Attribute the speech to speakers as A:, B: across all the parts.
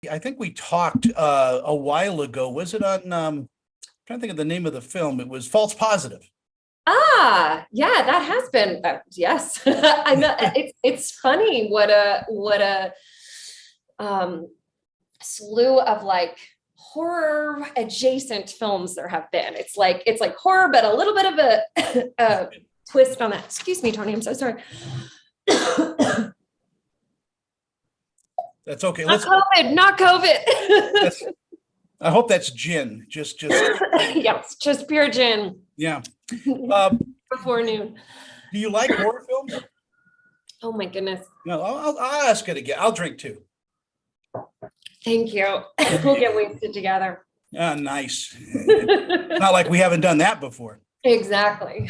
A: I think we talked a while ago. Was it on trying to think of the name of the film? It was False Positive.
B: Yeah, that has been yes. I know it's funny what a um slew of like horror adjacent films there have been. It's like horror, but a little bit of a twist on that. Excuse me, Tony. I'm so sorry.
A: That's okay.
B: Not COVID, not COVID.
A: That's, I hope that's gin. Just
B: Yes, just pure gin
A: yeah. Um,
B: before noon.
A: do you like horror films?
B: Oh my goodness.
A: No, I'll ask it again. I'll drink too.
B: Thank you. We'll get wasted together.
A: Ah, nice. Not like we haven't done that before.
B: Exactly.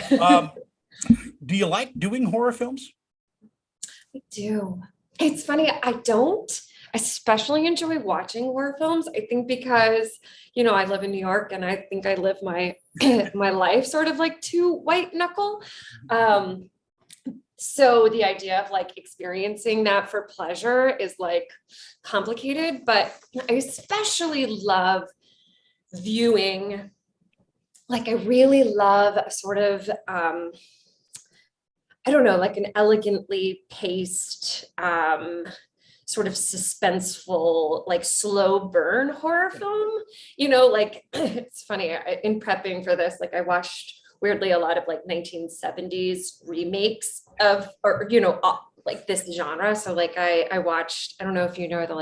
A: Do you like doing horror films?
B: I do. It's funny, I don't especially enjoy watching horror films. I think because, I live in New York and I think I live my my life sort of like too white knuckle. So the idea of like experiencing that for pleasure is like complicated, but I especially love viewing, like I really love a sort of I don't know, like an elegantly paced, sort of suspenseful, like slow burn horror film. Like it's funny, in prepping for this, like I watched weirdly a lot of like 1970s remakes of, or, like this genre. So like I watched, I don't know if you know the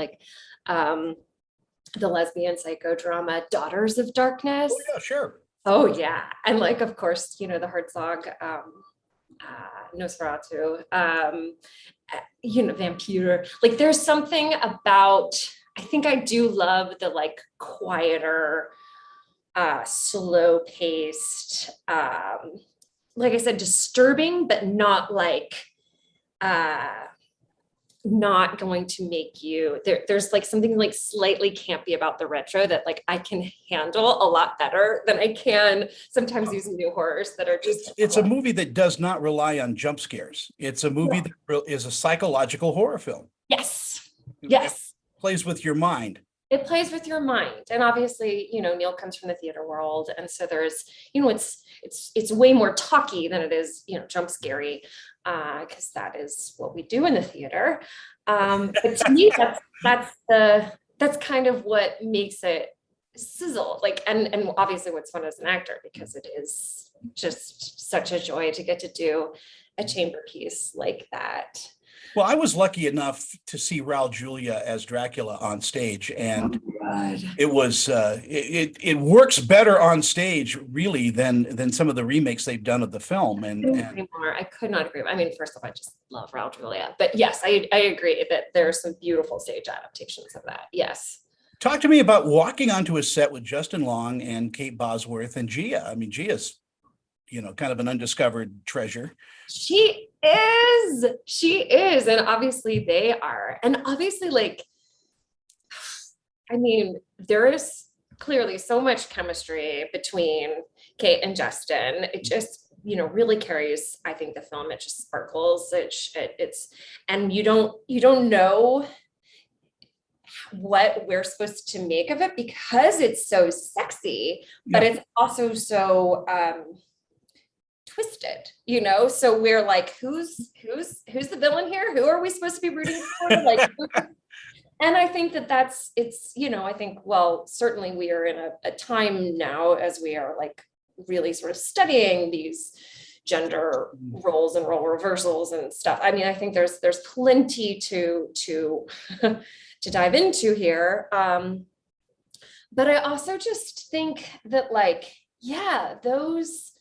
B: lesbian psychodrama Daughters of Darkness.
A: Oh yeah, sure.
B: Oh yeah. And like, of course, the Herzog, Nosferatu, Vampire. Like there's something about, I think I do love the like quieter, slow paced, like I said, disturbing, but not like, not going to make you there's like something like slightly campy about the retro that like I can handle a lot better than I can sometimes these new horrors that are just
A: It's a movie that does not rely on jump scares. It's a movie that is a psychological horror film.
B: yes
A: It plays with your mind.
B: it plays with your mind. And obviously, Neil comes from the theater world, and so there's, it's way more talky than it is, jump scary, because that is what we do in the theater. But to me, that's kind of what makes it sizzle. Like, and obviously what's fun as an actor, because it is just such a joy to get to do a chamber piece like that.
A: Well, I was lucky enough to see Raul Julia as Dracula on stage, and it was it works better on stage really than some of the remakes they've done of the film. And
B: I could not agree. I mean, first of all, I just love Raul Julia, but yes, I agree that there are some beautiful stage adaptations of that. Yes.
A: Talk to me about walking onto a set with Justin Long and Kate Bosworth and Gia. I mean, Gia's kind of an undiscovered treasure.
B: She is. And obviously they are. And obviously, like, I mean, there is clearly so much chemistry between Kate and Justin. It just, really carries, I think, the film. It just sparkles. It's, and you don't know what we're supposed to make of it because it's so sexy, but it's also so, twisted, so we're like, who's the villain here? Who are we supposed to be rooting for? Like, and I think it's I think, well, certainly we are in a time now as we are like really sort of studying these gender roles and role reversals and stuff. I mean, I think there's plenty to to dive into here, but I also just think that, like, those,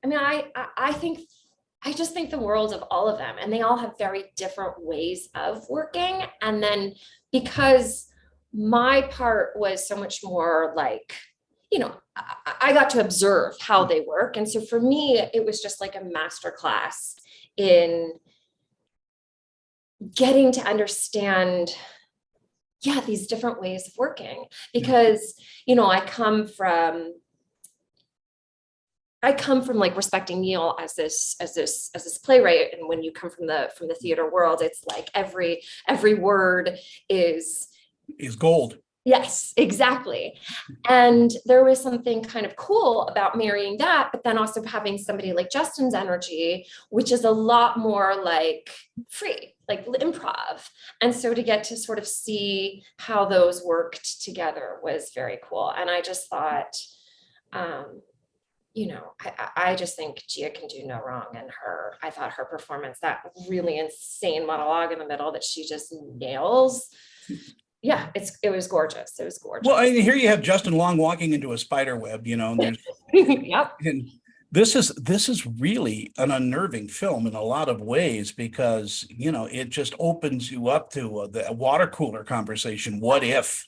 B: I mean, I just think the world of all of them, and they all have very different ways of working. And then because my part was so much more like, I got to observe how they work. And so for me, it was just like a masterclass in getting to understand, these different ways of working, because, I come from like respecting Neil as this playwright. And when you come from the theater world, it's like every word is
A: is gold.
B: Yes, exactly. And there was something kind of cool about marrying that, but then also having somebody like Justin's energy, which is a lot more like free, like improv. And so to get to sort of see how those worked together was very cool. And I just thought, I just think Gia can do no wrong in her. I thought her performance, that really insane monologue in the middle that she just nails. Yeah, it was gorgeous. It was gorgeous.
A: Well, here you have Justin Long walking into a spider web, and there's
B: yep.
A: And this is really an unnerving film in a lot of ways because, it just opens you up to the water cooler conversation. What if?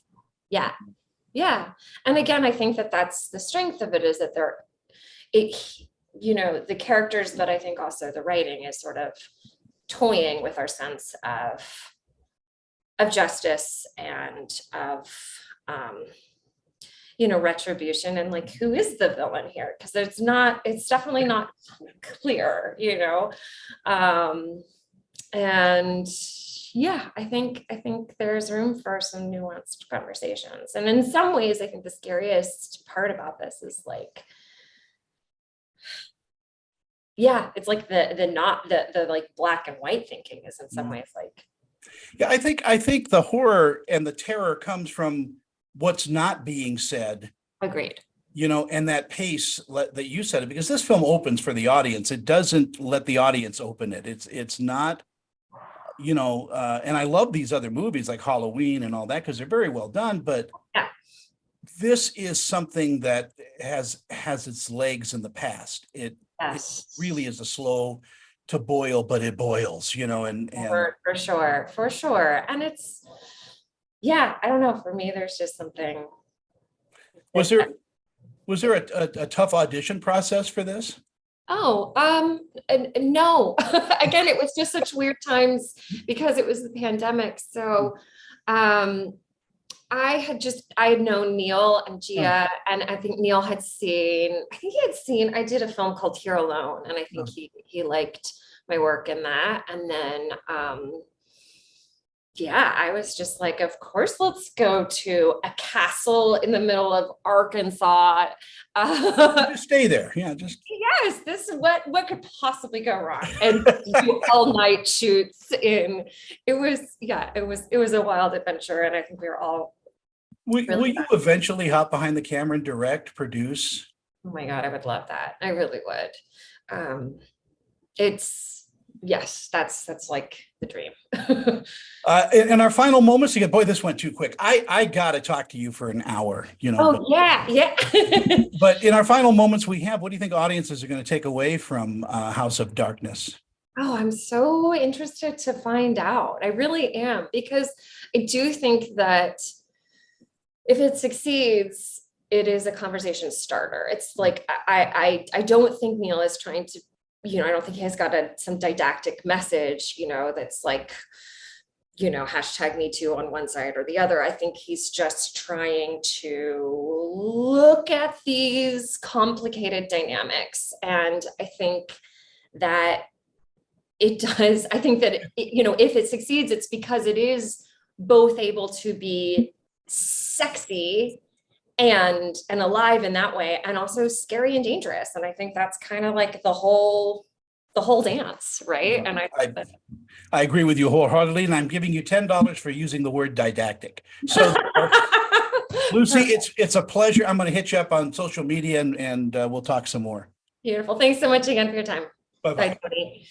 B: Yeah. Yeah. And again, I think that that's the strength of it, is that the characters, but I think also the writing is sort of toying with our sense of justice and of retribution, and like, who is the villain here? Because it's definitely not clear, and yeah, I think there's room for some nuanced conversations. And in some ways, I think the scariest part about this is like, yeah, it's like the like black and white thinking is in some ways like,
A: yeah, I think the horror and the terror comes from what's not being said.
B: Agreed.
A: And that pace that you said it, because this film opens for the audience. It doesn't let the audience open it. It's not, and I love these other movies like Halloween and all that because they're very well done. But
B: yeah,
A: this is something that has its legs in the past. It really is a slow to boil, but it boils, and
B: for sure. And it's, yeah, I don't know. For me, there's just something.
A: Was there a tough audition process for this?
B: Oh, no. Again, it was just such weird times because it was the pandemic. So, I had known Neil and Gia, and I think Neil had seen, I did a film called Here Alone, and I think he liked my work in that. And then, yeah, I was just like, of course, let's go to a castle in the middle of Arkansas.
A: Just stay there. Yeah,
B: yes, this is what could possibly go wrong, and do all night shoots in. It was a wild adventure, and I think we were all.
A: Will you eventually hop behind the camera and direct, produce?
B: Oh my God, I would love that. I really would. Yes, that's like the dream.
A: In our final moments, again, boy, this went too quick. I got to talk to you for an hour,
B: Oh, yeah.
A: But in our final moments we have, what do you think audiences are going to take away from House of Darkness?
B: Oh, I'm so interested to find out. I really am, because I do think that if it succeeds, it is a conversation starter. It's like, I don't think Neil is trying to, I don't think he has got some didactic message, that's like, hashtag Me Too on one side or the other. I think he's just trying to look at these complicated dynamics. And I think that it does. I think that, if it succeeds, it's because it is both able to be sexy and alive in that way, and also scary and dangerous. And I think that's kind of like the whole dance, right? And
A: I agree with you wholeheartedly, and I'm giving you $10 for using the word didactic. So Lucy, it's a pleasure. I'm going to hit you up on social media, and we'll talk some more.
B: Beautiful. Thanks so much again for your time.
A: Bye-bye.
B: Bye, Tony.